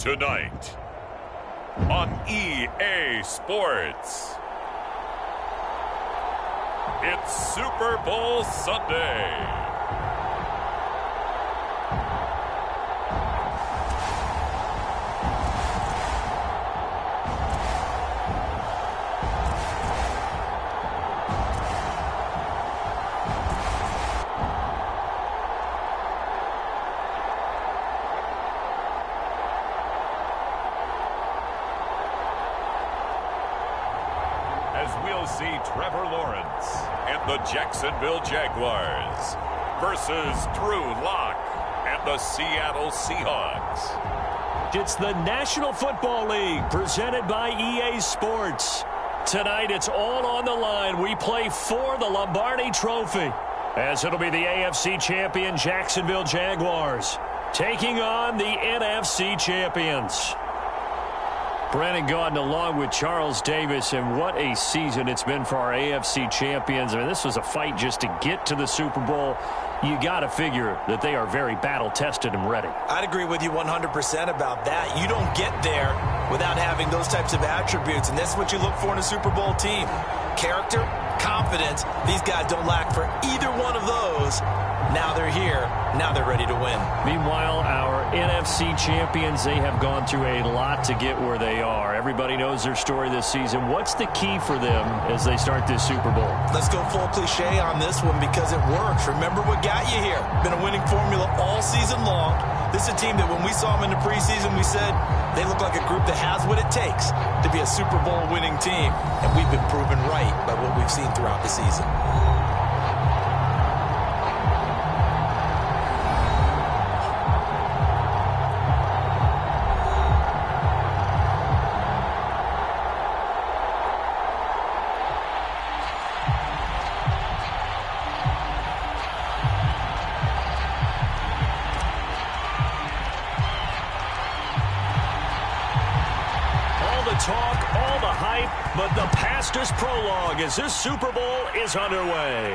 Tonight on EA Sports, it's Super Bowl Sunday. Trevor Lawrence and the Jacksonville Jaguars versus Drew Lock and the Seattle Seahawks. It's the National Football League presented by EA Sports. Tonight it's all on the line. We play for the Lombardi Trophy, as it'll be the AFC champion Jacksonville Jaguars taking on the NFC champions. Brandon Gaudin along with Charles Davis, and what a season it's been for our AFC champions. I mean, this was a fight just to get to the Super Bowl. You got to figure that they are very battle-tested and ready. I'd agree with you 100% about that. You don't get there without having those types of attributes, and that's what you look for in a Super Bowl team. Character, confidence. These guys don't lack for either one of those. Now they're here. Now they're ready to win. Meanwhile, our NFC champions, they have gone through a lot to get where they are. Everybody knows their story this season. What's the key for them as they start this Super Bowl? Let's go full cliche on this one because it works. Remember what got you here. Been a winning formula all season long. This is a team that when we saw them in the preseason, we said they look like a group that has what it takes to be a Super Bowl winning team. And we've been proven right by what we've seen throughout the season. Talk, all the hype, but the pastors prologue as this Super Bowl is underway.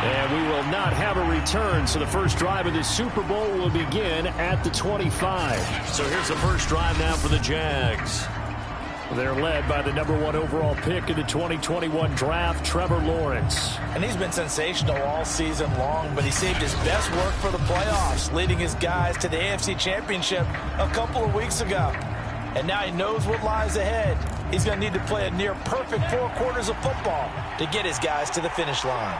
And we will not have a return, so the first drive of this Super Bowl will begin at the 25. So here's the first drive now for the Jags. They're led by the #1 overall pick in the 2021 draft, Trevor Lawrence. And he's been sensational all season long, but he saved his best work for the playoffs, leading his guys to the AFC Championship a couple of weeks ago. And now he knows what lies ahead. He's going to need to play a near-perfect 4 quarters of football to get his guys to the finish line.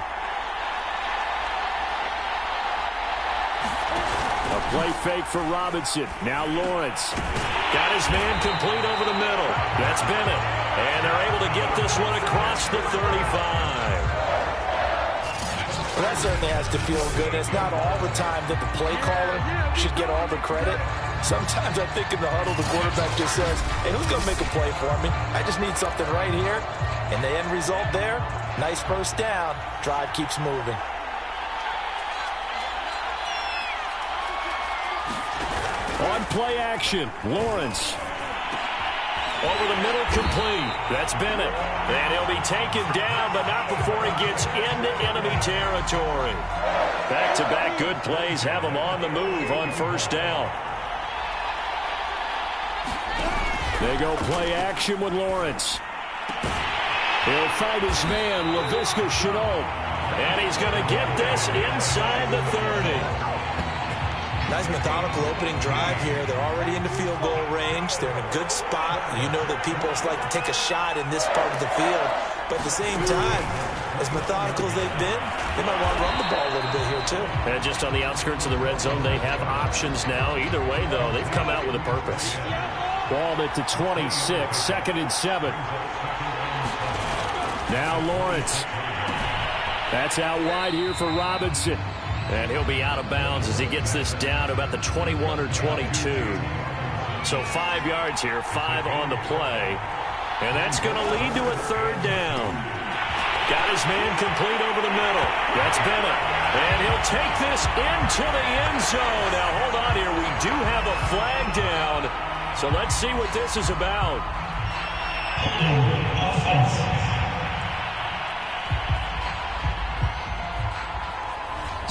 A play fake for Robinson. Now Lawrence. Got his man complete over the middle. That's Bennett. And they're able to get this one across the 35. Well, that certainly has to feel good. It's not all the time that the play caller should get all the credit. Sometimes I think in the huddle, the quarterback just says, hey, who's going to make a play for me? I just need something right here. And the end result there, nice first down. Drive keeps moving. On play action, Lawrence. Over the middle, complete. That's Bennett. And he'll be taken down, but not before he gets into enemy territory. Back-to-back good plays have him on the move on first down. They go play action with Lawrence. He'll fight his man, Laviska Shenault. And he's going to get this inside the 30. Nice methodical opening drive here. They're already in the field goal range. They're in a good spot. You know that people like to take a shot in this part of the field. But at the same time, as methodical as they've been, they might want to run the ball a little bit here too. And just on the outskirts of the red zone, they have options now. Either way, though, they've come out with a purpose. Ball at the 26, 2nd and 7. Now Lawrence. That's out wide here for Robinson. And he'll be out of bounds as he gets this down to about the 21 or 22. So 5 yards here, 5 on the play. And that's going to lead to a 3rd down. Got his man complete over the middle. That's Bennett. And he'll take this into the end zone. Now, hold on here. We do have a flag down. So let's see what this is about.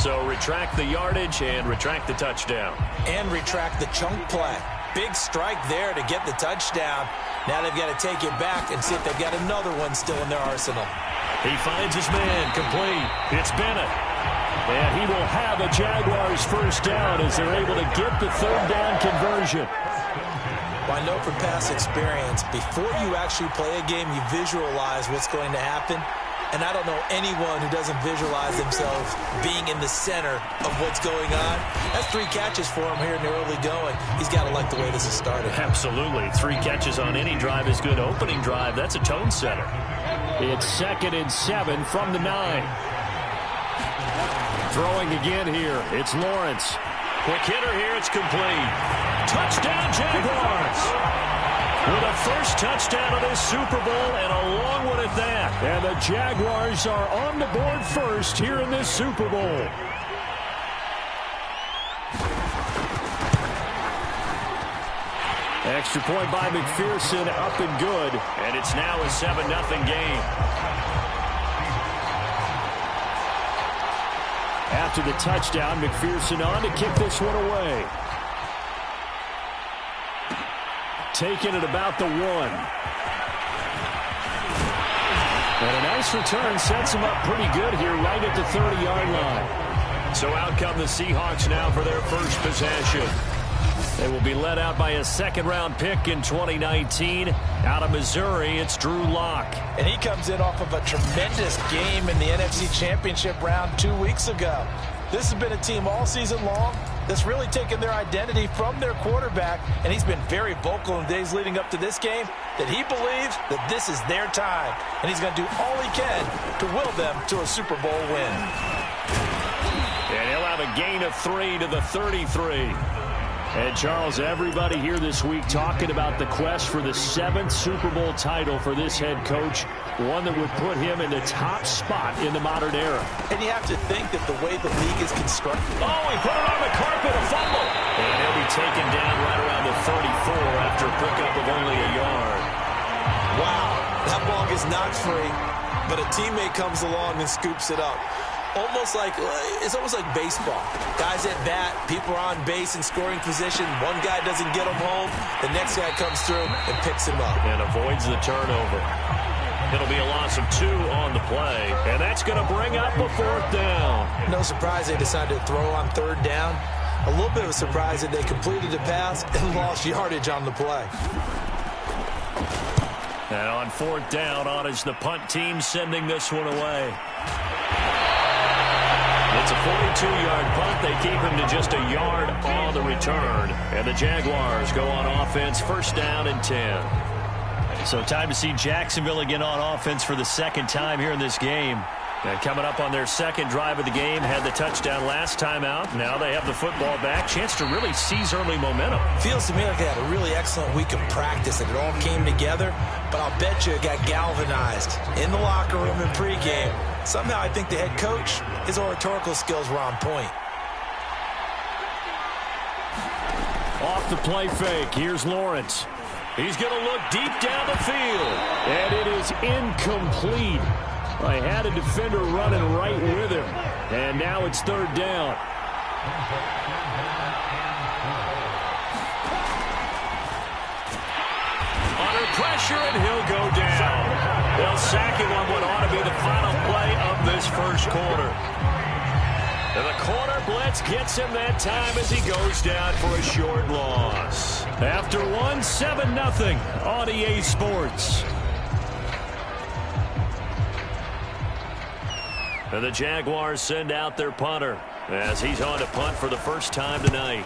So retract the yardage and retract the touchdown. And retract the chunk play. Big strike there to get the touchdown. Now they've got to take it back and see if they've got another one still in their arsenal. He finds his man, complete. It's Bennett. And he will have a Jaguars first down as they're able to get the third down conversion. Well, I know from past experience, before you actually play a game, you visualize what's going to happen. And I don't know anyone who doesn't visualize themselves being in the center of what's going on. That's 3 catches for him here in the early going. He's got to like the way this has started. Absolutely. 3 catches on any drive is good. Opening drive, that's a tone setter. It's 2nd and 7 from the 9. Throwing again here. It's Lawrence. Quick hitter here. It's complete. Touchdown, Jaguars. With a first touchdown of this Super Bowl and a long one at that. And the Jaguars are on the board first here in this Super Bowl. Extra point by McPherson, up and good. And it's now a 7-0 game. After the touchdown, McPherson on to kick this one away. Taken at about the 1. And a nice return sets him up pretty good here right at the 30-yard line. So out come the Seahawks now for their first possession. They will be led out by a second-round pick in 2019. Out of Missouri, it's Drew Lock. And he comes in off of a tremendous game in the NFC Championship round 2 weeks ago. This has been a team all season long that's really taken their identity from their quarterback, and he's been very vocal in the days leading up to this game that he believes that this is their time, and he's going to do all he can to will them to a Super Bowl win. And he'll have a gain of 3 to the 33. And, Charles, everybody here this week talking about the quest for the 7th Super Bowl title for this head coach, one that would put him in the top spot in the modern era. And you have to think that the way the league is constructed. Oh, he put it on the carpet, a fumble. And he'll be taken down right around the 34 after a pickup of only a yard. Wow, that ball gets knocked free, but a teammate comes along and scoops it up. It's almost like baseball. Guys at bat, people are on base in scoring position. One guy doesn't get him home. The next guy comes through and picks him up. And avoids the turnover. It'll be a loss of 2 on the play. And that's going to bring up a 4th down. No surprise they decided to throw on 3rd down. A little bit of a surprise that they completed the pass and lost yardage on the play. And on 4th down, on is the punt team sending this one away. It's a 42-yard punt. They keep him to just a yard on the return. And the Jaguars go on offense, 1st down and 10. So time to see Jacksonville again on offense for the 2nd time here in this game. And coming up on their 2nd drive of the game, had the touchdown last time out. Now they have the football back. Chance to really seize early momentum. Feels to me like they had a really excellent week of practice and it all came together. But I'll bet you it got galvanized in the locker room in pregame. Somehow I think the head coach, his oratorical skills were on point. Off the play fake, here's Lawrence. He's going to look deep down the field. And it is incomplete. I had a defender running right with him. And now it's 3rd down. Under pressure, and he'll go down. They'll sack him on what ought to be the final play of this first quarter. And the corner blitz gets him that time as he goes down for a short loss. After 1, 7-0 on EA Sports. And the Jaguars send out their punter as he's on to punt for the first time tonight.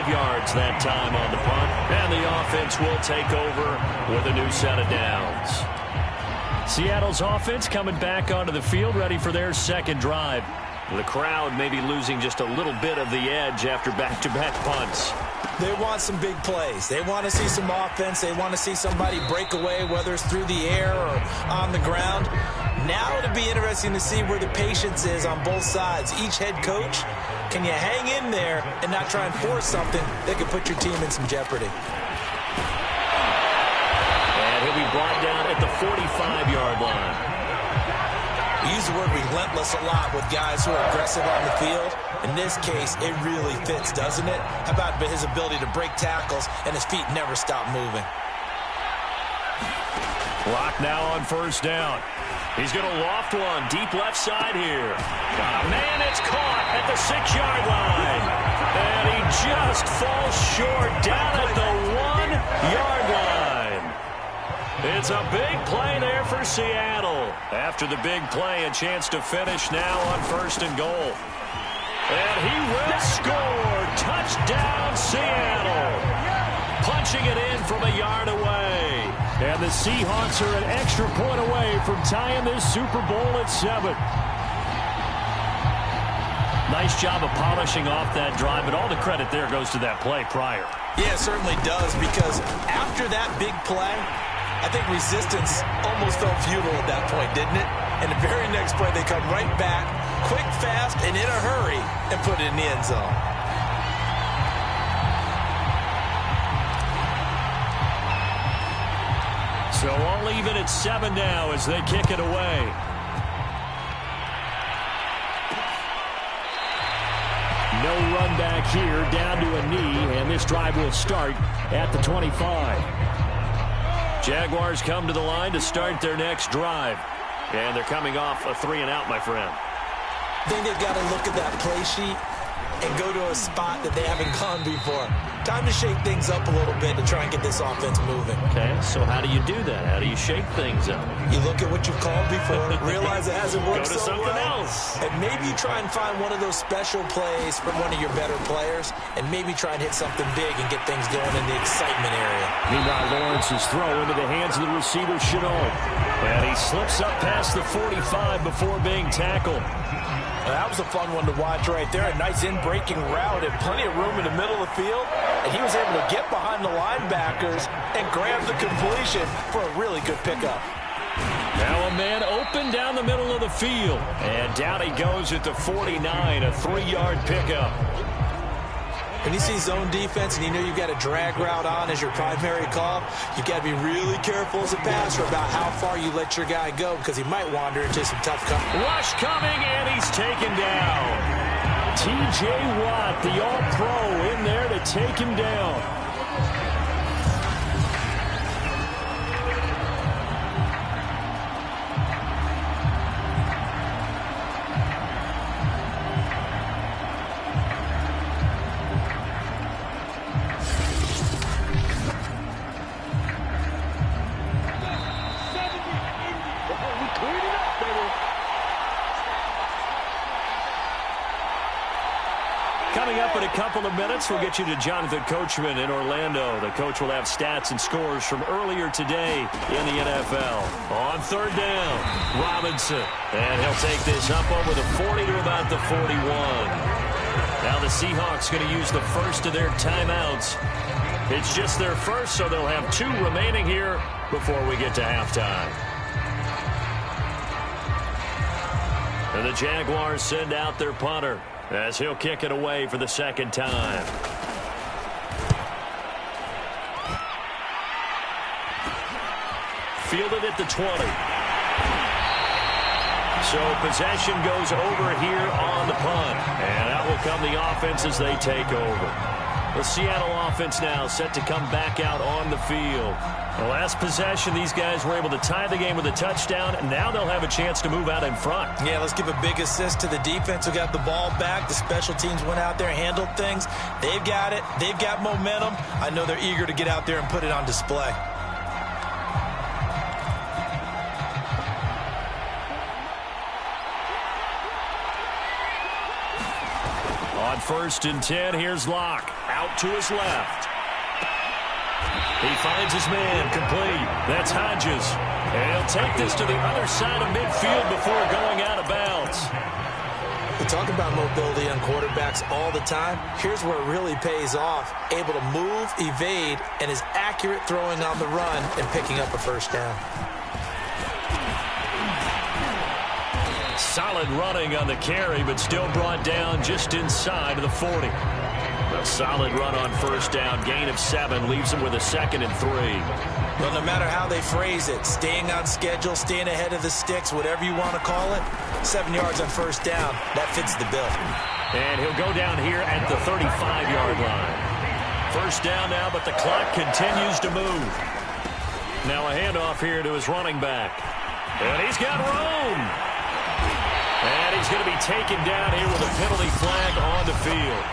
Yards that time on the punt, and the offense will take over with a new set of downs. Seattle's offense coming back onto the field, ready for their 2nd drive. The crowd maybe losing just a little bit of the edge after back-to-back punts. They want some big plays. They want to see some offense. They want to see somebody break away, whether it's through the air or on the ground. Now it'll be interesting to see where the patience is on both sides. Each head coach, can you hang in there and not try and force something that could put your team in some jeopardy? 45-yard line. We use the word relentless a lot with guys who are aggressive on the field. In this case, it really fits, doesn't it? How about his ability to break tackles and his feet never stop moving? Clock now on first down. He's going to loft one deep left side here. Man, it's caught at the 6-yard line. And he just falls short down at the 1-yard line. It's a big play there for Seattle. After the big play, a chance to finish now on first and goal. And he will score. Touchdown, Seattle. Punching it in from a yard away. And the Seahawks are an extra point away from tying this Super Bowl at 7. Nice job of polishing off that drive, but all the credit there goes to that play prior. Yeah, it certainly does, because after that big play, I think resistance almost felt futile at that point, didn't it? And the very next play, they come right back, quick, fast, and in a hurry, and put it in the end zone. So all even at 7 now as they kick it away. No run back here, down to a knee, and this drive will start at the 25. Jaguars come to the line to start their next drive. And they're coming off a 3-and-out, my friend. I think they've got to look at that play sheet and go to a spot that they haven't gone before. Time to shake things up a little bit to try and get this offense moving. Okay, so how do you do that? How do you shake things up? You look at what you've called before, realize it hasn't worked so well. Go to something else. And maybe try and find one of those special plays from one of your better players, and maybe try and hit something big and get things going in the excitement area. Meanwhile, Lawrence's throw into the hands of the receiver, Chenault. And he slips up past the 45 before being tackled. That was a fun one to watch right there. A nice in-breaking route and plenty of room in the middle of the field. And he was able to get behind the linebackers and grab the completion for a really good pickup. Now a man open down the middle of the field. And down he goes at the 49, a 3-yard pickup. When you see zone defense and you know you've got a drag route on as your primary call, you've got to be really careful as a passer about how far you let your guy go, because he might wander into some tough coverage. Rush coming, and he's taken down. T.J. Watt, the All-Pro, in there to take him down. Coming up in a couple of minutes, we'll get you to Jonathan Coachman in Orlando. The coach will have stats and scores from earlier today in the NFL. On third down, Robinson. And he'll take this up over the 40 to about the 41. Now the Seahawks going to use the first of their timeouts. It's just their first, so they'll have 2 remaining here before we get to halftime. And the Jaguars send out their punter as he'll kick it away for the second time. Fielded at the 20. So possession goes over here on the punt. And out will come the offense as they take over. The Seattle offense now set to come back out on the field. The last possession, these guys were able to tie the game with a touchdown, and now they'll have a chance to move out in front. Yeah, let's give a big assist to the defense who got the ball back. The special teams went out there and handled things. They've got it. They've got momentum. I know they're eager to get out there and put it on display. On 1st and 10, here's Locke. Out to his left. He finds his man, complete. That's Hodges. And he'll take this to the other side of midfield before going out of bounds. We talk about mobility on quarterbacks all the time. Here's where it really pays off. Able to move, evade, and is accurate throwing on the run and picking up a first down. Solid running on the carry, but still brought down just inside of the 40. A solid run on first down. Gain of 7 leaves them with a 2nd and 3. Well, no matter how they phrase it, staying on schedule, staying ahead of the sticks, whatever you want to call it, 7 yards on first down, that fits the bill. And he'll go down here at the 35-yard line. First down now, but the clock continues to move. Now a handoff here to his running back. And he's got room. And he's going to be taken down here with a penalty flag on the field.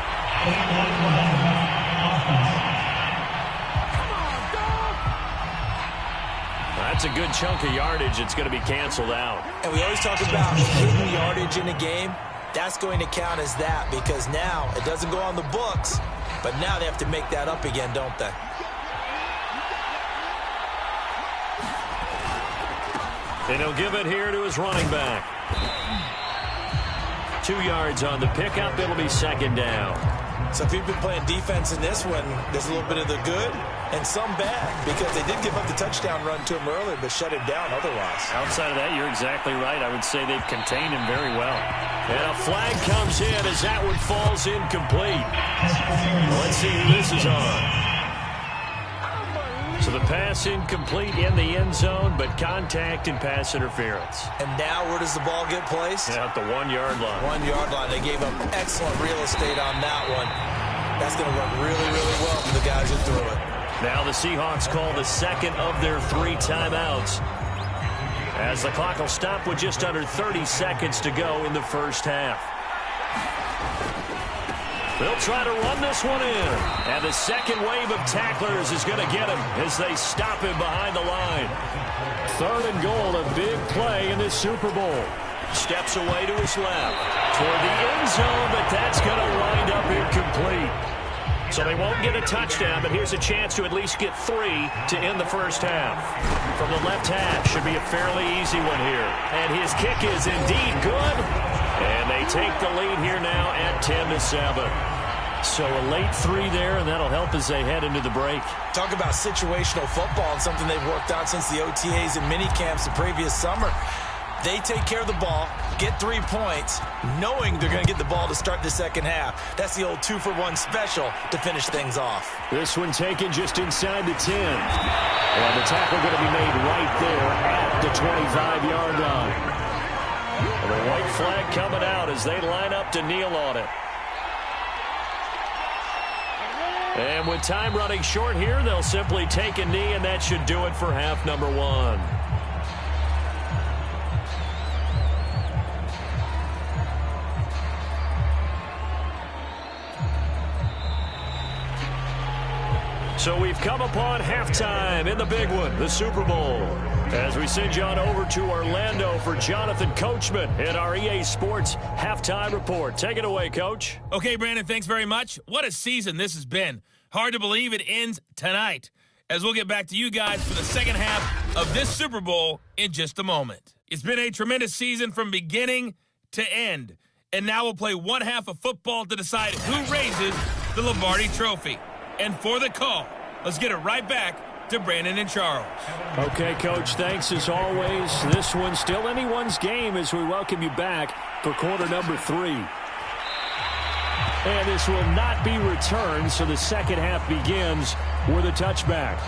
That's a good chunk of yardage. It's going to be canceled out. And we always talk about hidden yardage in a game. That's going to count as that because now it doesn't go on the books, but now they have to make that up again, don't they? And he'll give it here to his running back. 2 yards on the pickup. It'll be 2nd down. So if you've been playing defense in this one, there's a little bit of the good and some bad because they did give up the touchdown run to him earlier but shut him down otherwise. Outside of that, you're exactly right. I would say they've contained him very well. And a flag comes in as that one falls incomplete. Let's see who this is on. So the pass incomplete in the end zone, but contact and pass interference. And now where does the ball get placed? Yeah, at the 1-yard line. 1-yard line. They gave up excellent real estate on that one. That's going to work really, really well for the guys who threw it. Now the Seahawks call the 2nd of their 3 timeouts, as the clock will stop with just under 30 seconds to go in the first half. They'll try to run this one in. And the second wave of tacklers is going to get him as they stop him behind the line. 3rd and goal, a big play in this Super Bowl. Steps away to his left toward the end zone, but that's going to wind up incomplete. So they won't get a touchdown, but here's a chance to at least get 3 to end the first half. From the left hash, should be a fairly easy one here. And his kick is indeed good. And they take the lead here now at 10-7. So a late 3 there, and that'll help as they head into the break. Talk about situational football and something they've worked on since the OTAs and mini camps the previous summer. They take care of the ball, get 3 points, knowing they're going to get the ball to start the second half. That's the old 2-for-1 special to finish things off. This one taken just inside the 10. And the tackle going to be made right there at the 25-yard line. And the white flag coming out as they line up to kneel on it. And with time running short here, they'll simply take a knee, and that should do it for half number 1. So we've come upon halftime in the big one, the Super Bowl. As we send you on over to Orlando for Jonathan Coachman in our EA Sports Halftime Report. Take it away, Coach. Okay, Brandon, thanks very much. What a season this has been. Hard to believe it ends tonight, as we'll get back to you guys for the second half of this Super Bowl in just a moment. It's been a tremendous season from beginning to end, and now we'll play one half of football to decide who raises the Lombardi Trophy. And for the call, let's get it right back to Brandon and Charles. Okay, Coach, thanks as always. This one's still anyone's game as we welcome you back for quarter number 3. And this will not be returned, so the second half begins with a touchback.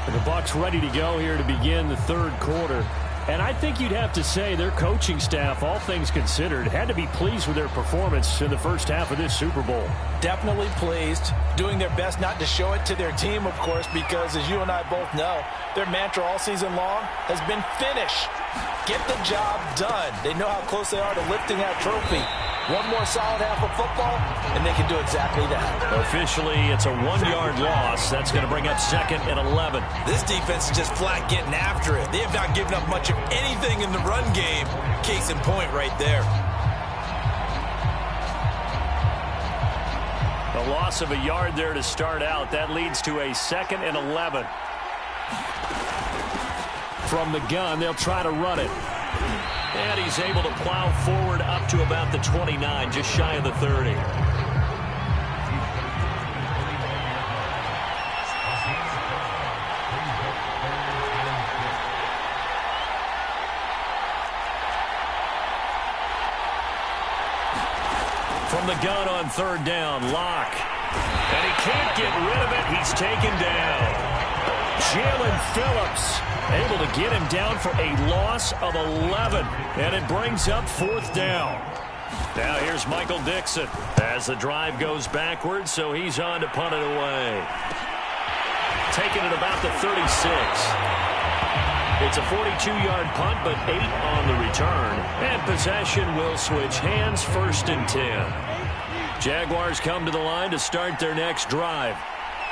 And the Bucs ready to go here to begin the third quarter. And I think you'd have to say their coaching staff, all things considered, had to be pleased with their performance in the first half of this Super Bowl. Definitely pleased, doing their best not to show it to their team, of course, because as you and I both know, their mantra all season long has been finish. Get the job done. They know how close they are to lifting that trophy. One more solid half of football, and they can do exactly that. Officially, it's a 1-yard loss. That's going to bring up 2nd and 11. This defense is just flat getting after it. They have not given up much of anything in the run game. Case in point right there. A loss of a yard there to start out. That leads to a 2nd and 11. From the gun, they'll try to run it. And he's able to plow forward up to about the 29, just shy of the 30. From the gun on 3rd down, Locke. And he can't get rid of it. He's taken down. Jalen Phillips able to get him down for a loss of 11. And it brings up 4th down. Now here's Michael Dixon as the drive goes backwards, so he's on to punt it away. Taking it about the 36. It's a 42-yard punt, but 8 on the return. And possession will switch hands, 1st and 10. Jaguars come to the line to start their next drive.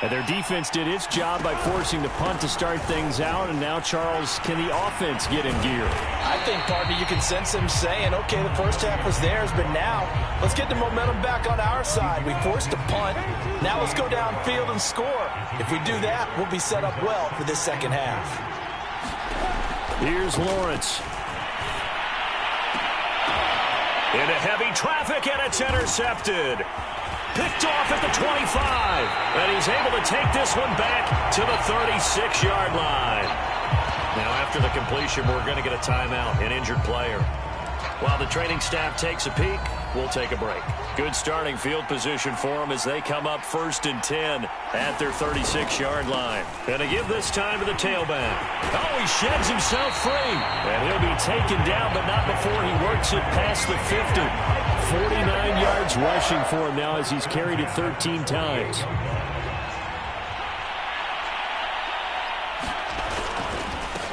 And their defense did its job by forcing the punt to start things out. And now, Charles, can the offense get in gear? I think, partner, you can sense him saying, okay, the first half was theirs, but now let's get the momentum back on our side. We forced a punt. Now let's go downfield and score. If we do that, we'll be set up well for this second half. Here's Lawrence. Into heavy traffic, and it's intercepted. Picked off at the 25. And he's able to take this one back to the 36-yard line. Now, after the completion, we're going to get a timeout, an injured player. While the training staff takes a peek, we'll take a break. Good starting field position for them as they come up 1st and 10 at their 36-yard line. And to give this time to the tailback. Oh, he sheds himself free. And he'll be taken down, but not before he works it past the 50. 49 yards rushing for him now as he's carried it 13 times.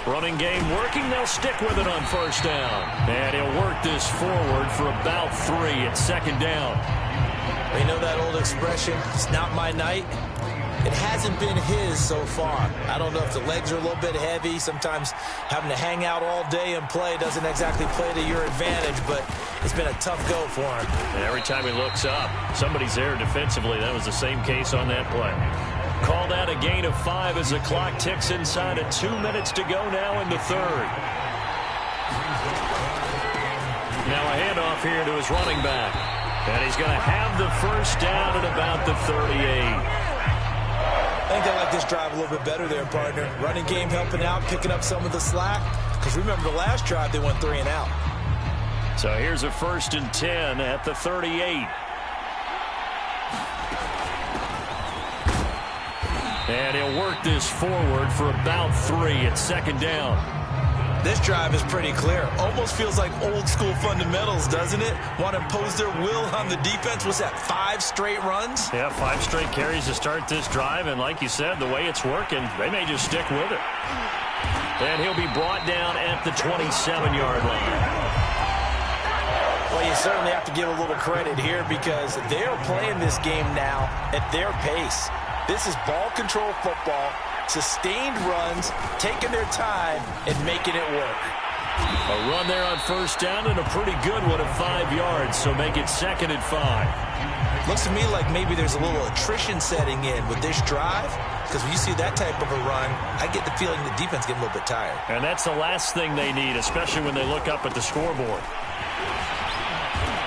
Running game working. They'll stick with it on 1st down. And he'll work this forward for about 3 at 2nd down. You know that old expression, it's not my night? It hasn't been his so far. I don't know if the legs are a little bit heavy. Sometimes having to hang out all day and play doesn't exactly play to your advantage, but it's been a tough go for him. And every time he looks up, somebody's there defensively. That was the same case on that play. Call that a gain of 5 as the clock ticks inside of 2 minutes to go now in the 3rd. Now a handoff here to his running back. And he's going to have the 1st down at about the 38. I think I like this drive a little bit better there, partner. Running game helping out, picking up some of the slack. Because remember the last drive, they went 3 and out. So here's a 1st and 10 at the 38. And he'll work this forward for about 3 at 2nd down. This drive is pretty clear. Almost feels like old school fundamentals, doesn't it? Want to impose their will on the defense. What's that, 5 straight runs? Yeah, 5 straight carries to start this drive. And like you said, the way it's working, they may just stick with it. And he'll be brought down at the 27-yard line. Well, you certainly have to give a little credit here because they're playing this game now at their pace. This is ball control football, sustained runs, taking their time, and making it work. A run there on 1st down and a pretty good one at 5 yards, so make it 2nd and 5. Looks to me like maybe there's a little attrition setting in with this drive because when you see that type of a run, I get the feeling the defense getting a little bit tired. And that's the last thing they need, especially when they look up at the scoreboard.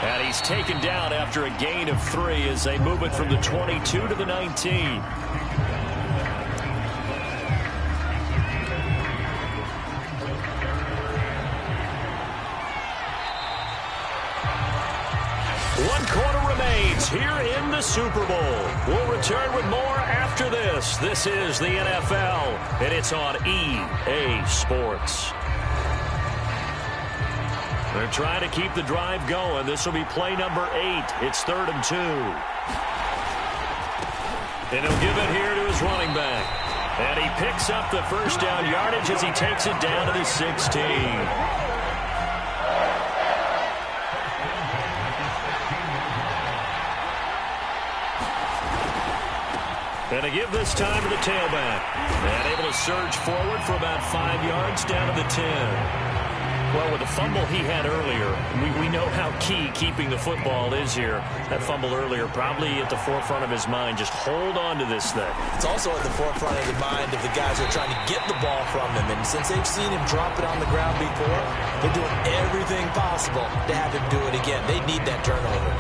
And he's taken down after a gain of 3 as they move it from the 22 to the 19. One quarter remains here in the Super Bowl. We'll return with more after this. This is the NFL, and it's on EA Sports. They're trying to keep the drive going. This will be play number 8. It's 3rd and 2. And he'll give it here to his running back. And he picks up the 1st down yardage as he takes it down to the 16. And to give this time to the tailback. And able to surge forward for about 5 yards down to the 10. Well, with the fumble he had earlier, we know how key keeping the football is here. That fumble earlier probably at the forefront of his mind. Just hold on to this thing. It's also at the forefront of the mind of the guys who are trying to get the ball from him. And since they've seen him drop it on the ground before, they're doing everything possible to have him do it again. They need that turnover.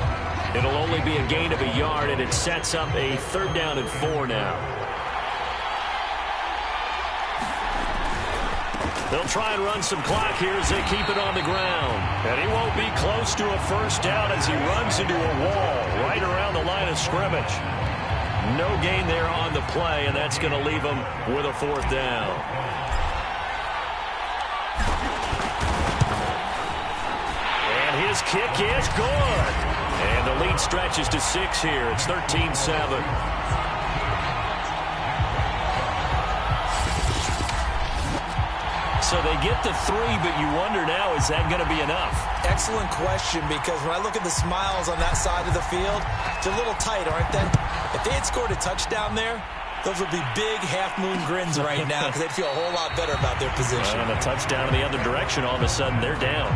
It'll only be a gain of a yard, and it sets up a 3rd down and 4 now. They'll try and run some clock here as they keep it on the ground. And he won't be close to a 1st down as he runs into a wall right around the line of scrimmage. No gain there on the play, and that's going to leave them with a 4th down. And his kick is good. And the lead stretches to 6 here. It's 13-7. So they get to 3, but you wonder now, is that going to be enough? Excellent question, because when I look at the smiles on that side of the field, they're a little tight, aren't they? If they had scored a touchdown there, those would be big half-moon grins right now because they'd feel a whole lot better about their position. And a touchdown in the other direction, all of a sudden they're down.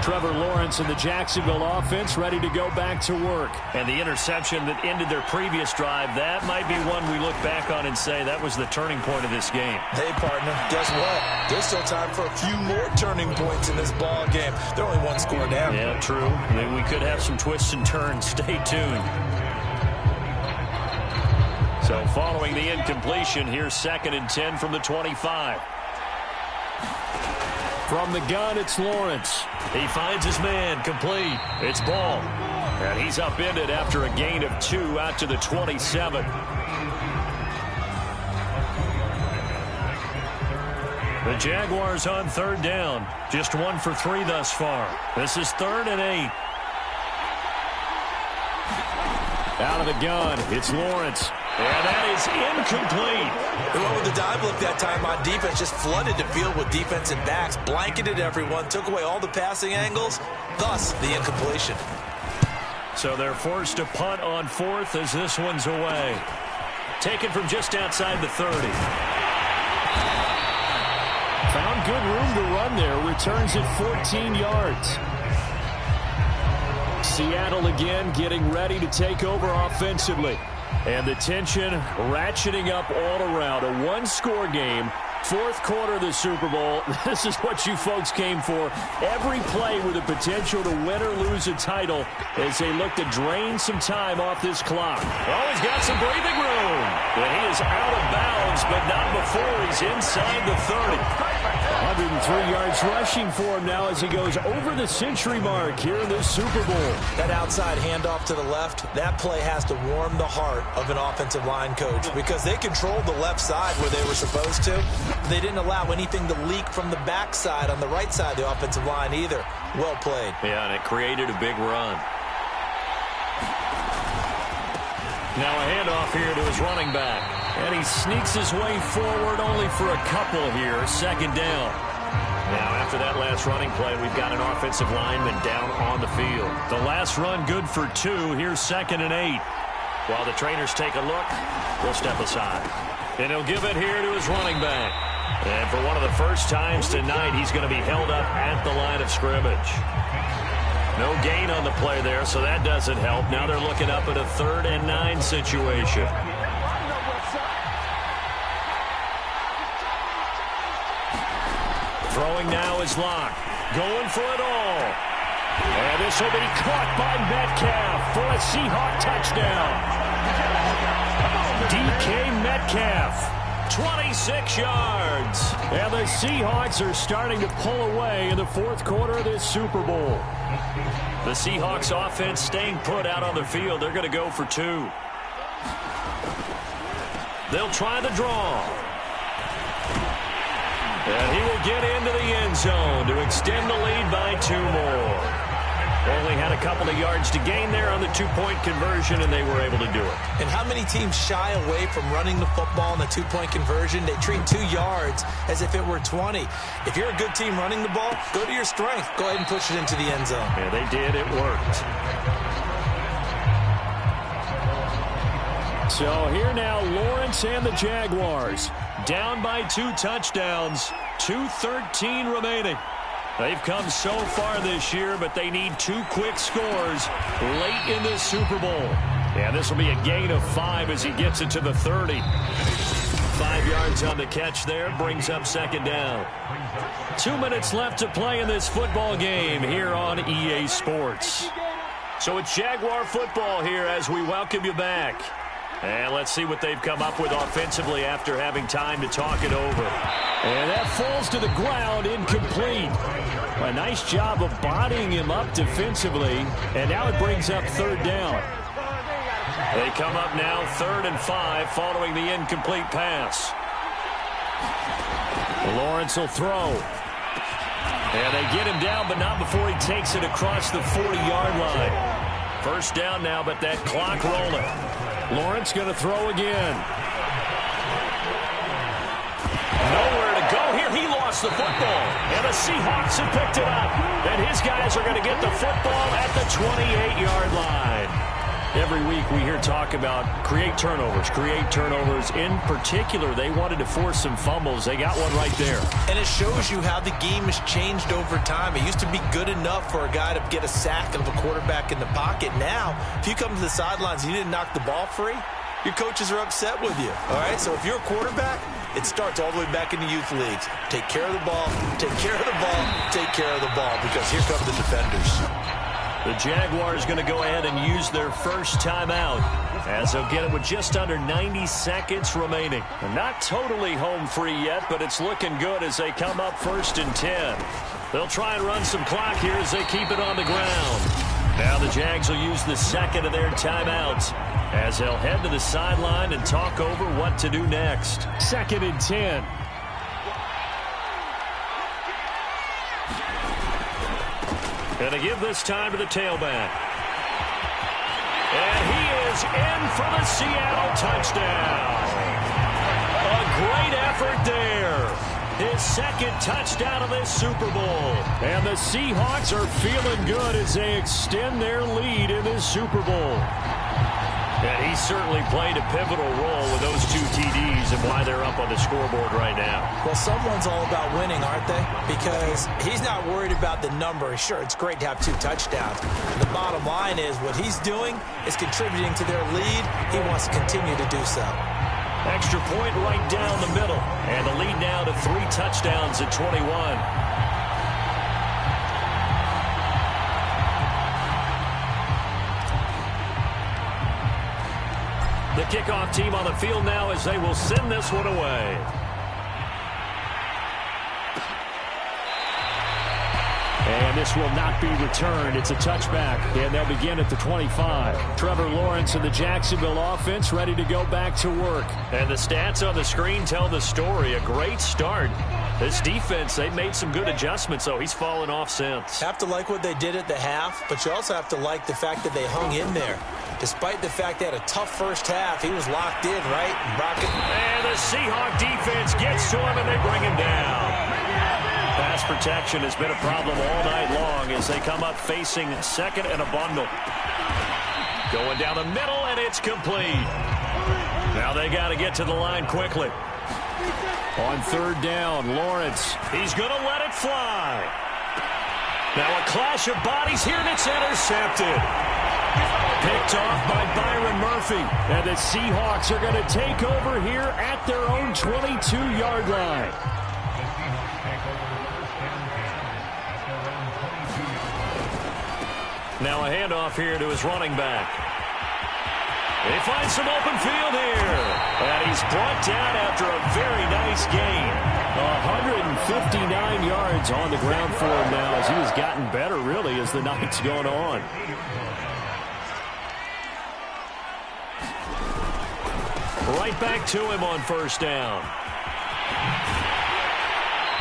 Trevor Lawrence and the Jacksonville offense ready to go back to work. And the interception that ended their previous drive, that might be one we look back on and say that was the turning point of this game. Hey, partner, guess what? There's still time for a few more turning points in this ball game. They're only 1 score down. Yeah, true. We could have some twists and turns. Stay tuned. So following the incompletion, here's 2nd and 10 from the 25. From the gun, it's Lawrence. He finds his man, complete. It's Ball. And he's upended after a gain of 2 out to the 27. The Jaguars on 3rd down. Just 1 for 3 thus far. This is 3rd and 8. Out of the gun, it's Lawrence. And that is incomplete. They went with the dive look that time on defense, just flooded the field with defensive backs, blanketed everyone, took away all the passing angles, thus the incompletion. So they're forced to punt on 4th as this one's away. Taken from just outside the 30. Found good room to run there, returns it 14 yards. Seattle again getting ready to take over offensively. And the tension ratcheting up all around. A 1-score game. 4th quarter of the Super Bowl. This is what you folks came for. Every play with the potential to win or lose a title as they look to drain some time off this clock. Oh, he's got some breathing room. But he is out of bounds, but not before he's inside the 30. 103 yards rushing for him now as he goes over the century mark here in this Super Bowl. That outside handoff to the left, that play has to warm the heart of an offensive line coach because they controlled the left side where they were supposed to. They didn't allow anything to leak from the backside on the right side of the offensive line either. Well played. Yeah, and it created a big run. Now a handoff here to his running back. And he sneaks his way forward only for a couple here. 2nd down. Now after that last running play, we've got an offensive lineman down on the field. The last run good for 2. Here's 2nd and 8. While the trainers take a look, we'll step aside. And he'll give it here to his running back. And for one of the first times tonight, he's going to be held up at the line of scrimmage. No gain on the play there, so that doesn't help. Now they're looking up at a 3rd and 9 situation. Throwing now is Locke. Going for it all. And this will be caught by Metcalf for a Seahawk touchdown. DK Metcalf, 26 yards. And the Seahawks are starting to pull away in the 4th quarter of this Super Bowl. The Seahawks offense staying put out on the field. They're going to go for 2. They'll try the draw. And he will get into the end zone to extend the lead by 2 more. Only had a couple of yards to gain there on the 2-point conversion, and they were able to do it. And how many teams shy away from running the football in the 2-point conversion? They treat 2 yards as if it were 20. If you're a good team running the ball, go to your strength. Go ahead and push it into the end zone. Yeah, they did. It worked. So here now, Lawrence and the Jaguars. Down by 2 touchdowns. 2:13 remaining. They've come so far this year, but they need 2 quick scores late in this Super Bowl. And this will be a gain of 5 as he gets it to the 30. 5 yards on the catch there, brings up 2nd down. 2 minutes left to play in this football game here on EA Sports. So it's Jaguar football here as we welcome you back. And let's see what they've come up with offensively after having time to talk it over. And that falls to the ground, incomplete. A nice job of bodying him up defensively. And now it brings up 3rd down. They come up now 3rd and 5 following the incomplete pass. Lawrence will throw. And they get him down, but not before he takes it across the 40-yard line. First down now, but that clock rolling. Lawrence going to throw again. Nowhere to go here. He lost the football. And the Seahawks have picked it up. And his guys are going to get the football at the 28-yard line. Every week we hear talk about create turnovers. In particular, they wanted to force some fumbles. They got one right there. And it shows you how the game has changed over time. It used to be good enough for a guy to get a sack of a quarterback in the pocket. Now, if you come to the sidelines and you didn't knock the ball free, your coaches are upset with you. All right, so if you're a quarterback, it starts all the way back in the youth leagues. Take care of the ball, take care of the ball, take care of the ball, because here come the defenders. The Jaguars going to go ahead and use their first timeout, as they'll get it with just under 90 seconds remaining. And not totally home free yet, but it's looking good as they come up 1st and 10. They'll try and run some clock here as they keep it on the ground. Now the Jags will use the second of their timeouts, as they'll head to the sideline and talk over what to do next. 2nd and 10. Going to give this time to the tailback. And he is in for the Seattle touchdown. A great effort there. His second touchdown of this Super Bowl. And the Seahawks are feeling good as they extend their lead in this Super Bowl. And he certainly played a pivotal role with those 2 TDs and why they're up on the scoreboard right now. Well, someone's all about winning, aren't they? Because he's not worried about the number. Sure, it's great to have 2 touchdowns. The bottom line is what he's doing is contributing to their lead. He wants to continue to do so. Extra point right down the middle. And the lead now to 3 touchdowns at 21. The kickoff team on the field now as they will send this one away. And this will not be returned. It's a touchback, and they'll begin at the 25. Trevor Lawrence and the Jacksonville offense ready to go back to work. And the stats on the screen tell the story. A great start. This defense, they've made some good adjustments, though. He's fallen off since. Have to like what they did at the half, but you also have to like the fact that they hung in there. Despite the fact they had a tough first half, he was locked in, right? And the Seahawk defense gets to him, and they bring him down. Pass protection has been a problem all night long as they come up facing second and a bundle. Going down the middle, and it's complete. Now they got to get to the line quickly. On 3rd down, Lawrence. He's going to let it fly. Now a clash of bodies here, and it's intercepted. Picked off by Byron Murphy. And the Seahawks are going to take over here at their own 22-yard line. Now a handoff here to his running back. They find some open field here. And he's brought down after a very nice gain. 159 yards on the ground for him now as he has gotten better, really, as the night's gone on. Right back to him on 1st down.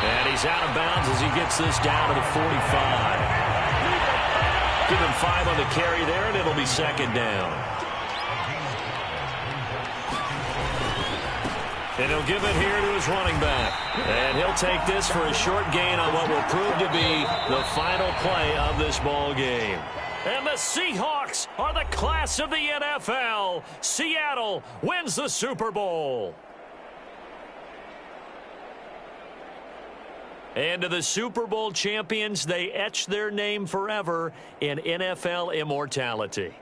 And he's out of bounds as he gets this down to the 45. Give him 5 on the carry there, and it'll be 2nd down. And he'll give it here to his running back. And he'll take this for a short gain on what will prove to be the final play of this ball game. And the Seahawks are the class of the NFL. Seattle wins the Super Bowl. And to the Super Bowl champions, they etch their name forever in NFL immortality.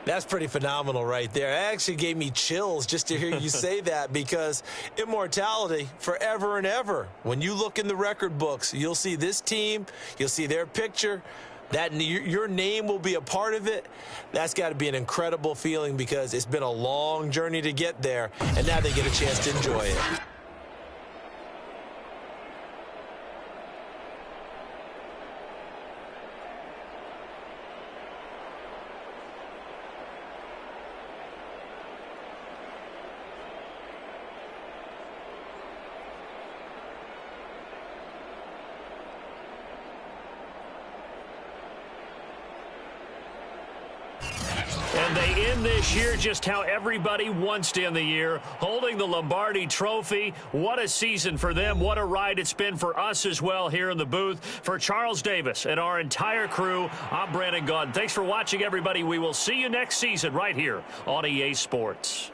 That's pretty phenomenal right there. It actually gave me chills just to hear you say that, because immortality forever and ever. When you look in the record books, you'll see this team, you'll see their picture, that your name will be a part of it. That's got to be an incredible feeling, because it's been a long journey to get there, and now they get a chance to enjoy it. And they end this year just how everybody wants to end the year, holding the Lombardi Trophy. What a season for them. What a ride it's been for us as well here in the booth. For Charles Davis and our entire crew, I'm Brandon Gaudin. Thanks for watching, everybody. We will see you next season right here on EA Sports.